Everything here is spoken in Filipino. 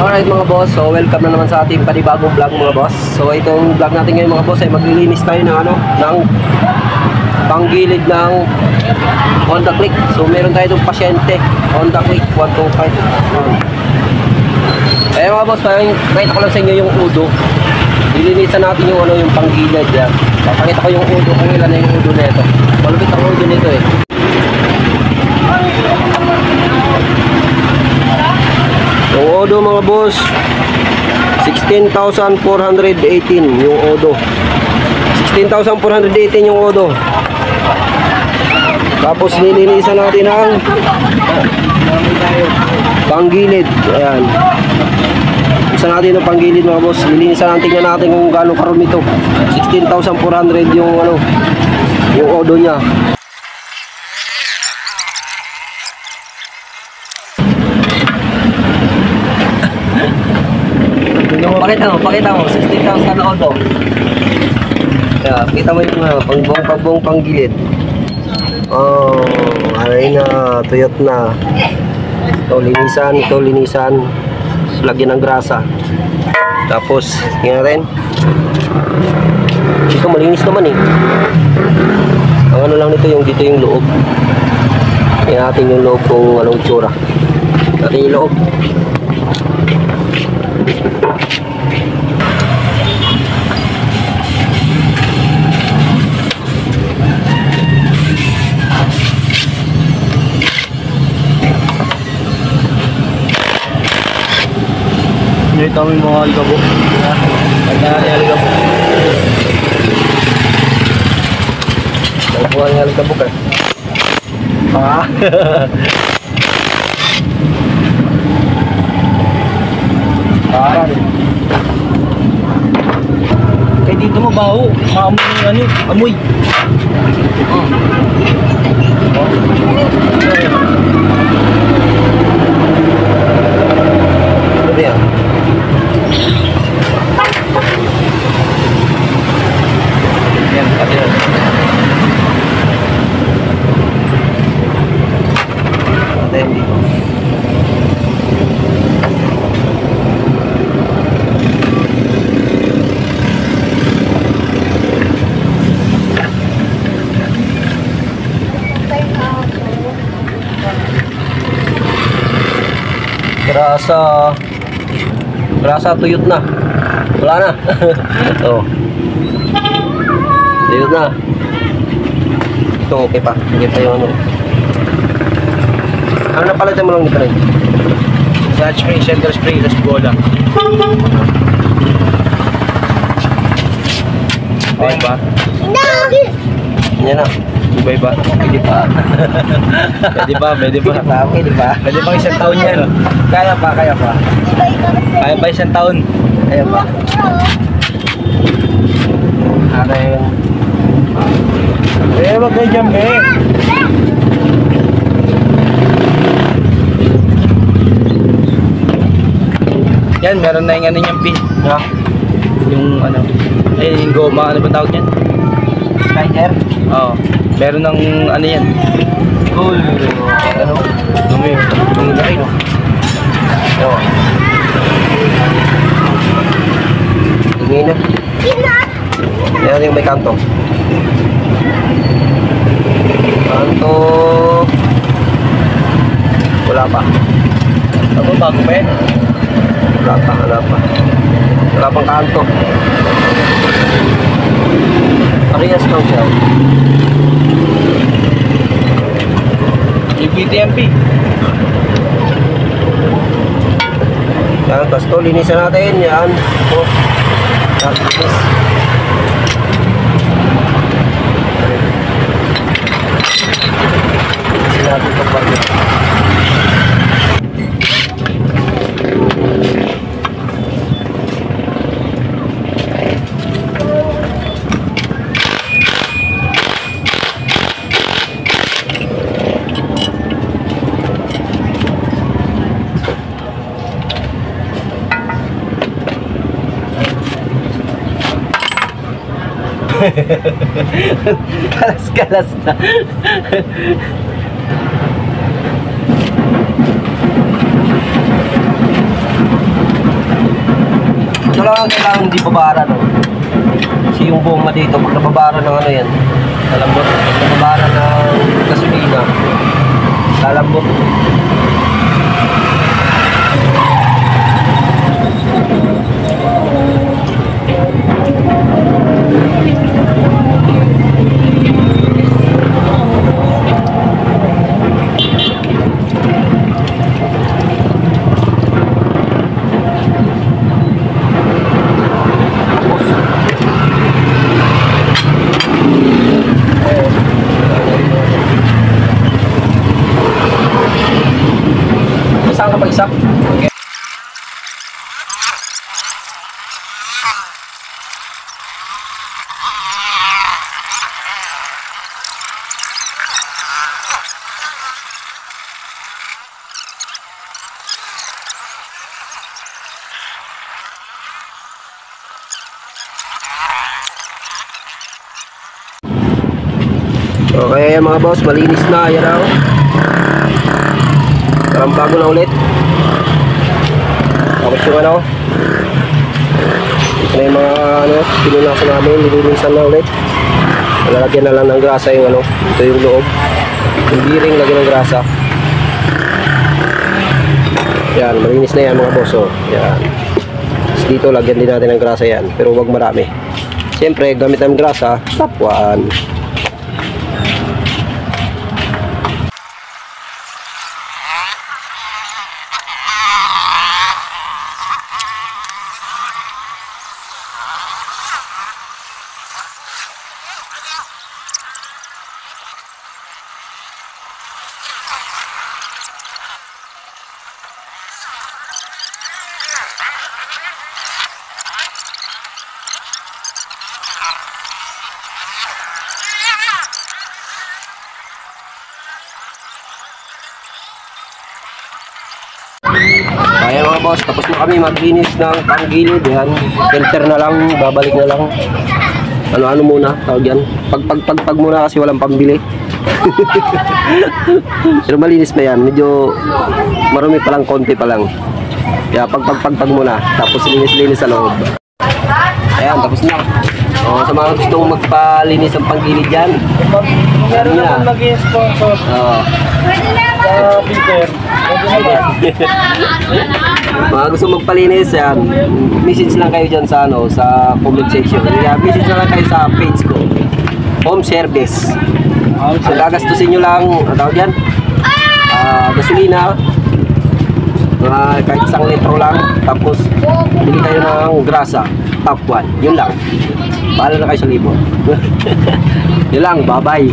Alright mga boss, so welcome na naman sa ating panibagong vlog mga boss. So itong vlog natin ngayon mga boss ay maglilinis tayo ng ng panggilid ng Honda Click. So meron tayo itong pasyente Honda Click 125. Eh mga boss, pakita ko lang sa inyo yung udo. Lilinisan natin yung yung panggilid yan. Papakita ko yung udo kung ilan na yung udo nito. Malupit ang udo nito eh. Yung odo mga boss 16,418 yung odo. 16,418 yung odo. Tapos nilinisan natin ang panggilid. Ayan, isa natin ang panggilid mga boss. Nilinisan natin, tingnan natin kung gaano karumi ito. 16,400 yung yung odo nya. Pakita mo, 16,000 na odo. Yeah, kita mo yung pangbuong panggilid. Oh, aray na, tuyot na. Ito linisan. Lagyan ng grasa. Tapos, tingnan rin. Ito malinis naman eh. Ang ano lang nito, yung dito yung loob. Tingnan natin yung loob kung anong tsura. Natin yung loob. Ito yung mga aligabo. Pagkakali aligabo. Nakuha yung aligabo ka. Kaya dito mo baho. Maamoy yung amoy. Ano yan? Yan, pati yan. Pati yan dito. Grasa tuyot na. Wala na. Oh. Tuyot na. Ito okay pa. Okay pa yung ano. Ano napalitan mo lang dito rin? Clutch spring, center spring, tas bola. Okay ba? Yan na. Ibay ba? Pwede pa. Pwede pa. Pwede pa isang taon yan. Kaya pa. Kaya pa isang taon. Kaya pa. Akin. Wag na dyan Yan, meron na yung ano niyang pin. Ha? Yung ano. Ay, yung goma. Ano ba tawag yan? Slider? Oo. Meron ng ano yan. Cool. Ano? Dumi. Dumi na rin. Oo. Tingin na. Meron yung may kanto. Kanto. Wala pa. Ako bago pa yan. Wala pang kanto. Parehas lang siya. PTMP. Yan, tapos ito, linisan natin. Yan. Ito. Tapos. Linisan natin ito pa rin. Kalas-kalas na. lang ang kailangan hindi babara, no? Kasi yung bomba dito, pag nababara ng ano yan, lalambot. Pag nababara ng gasolina, lalambot. Saan ka mag-isa? Okay mga boss, malinis na. Yan o. Parang bago na ulit. Tapos yung ano, ito na yung mga ano, pinunasan namin, nilinisan na ulit. Lalagyan na lang ng grasa yung ano, ito yung loob. Yung bearing, lagyan ng grasa. Yan, malinis na yan mga boss. Oh. Yan. Tapos dito, lagyan din natin ng grasa yan, pero wag marami. Siyempre, gamit ng grasa, tapwaan. Kaya mga boss, tapos na kami maglinis ng panggilid. Yan, filter na lang, babalik na lang. Ano-ano muna, tawag yan. Pag muna kasi walang pambili. Pero malinis na yan, medyo marumi pa lang, konti pa lang. Kaya pag muna, tapos linis-linis sa loob. Ayan, tapos na. O, sa mga gustong magpalinis ang panggilid dyan, Meron naman mag-sponsor. Peter. Mga gusto magpalinis yan, message lang kayo dyan sa ano, sa comment section. Message lang kayo sa page ko, home service. So gagastusin nyo lang, ano tawag yan, gasolina, kahit 1 litro lang. Tapos bili kayo ng grasa, top 1, yun lang. Bahala na kayo sa libo. Yun lang, bye bye.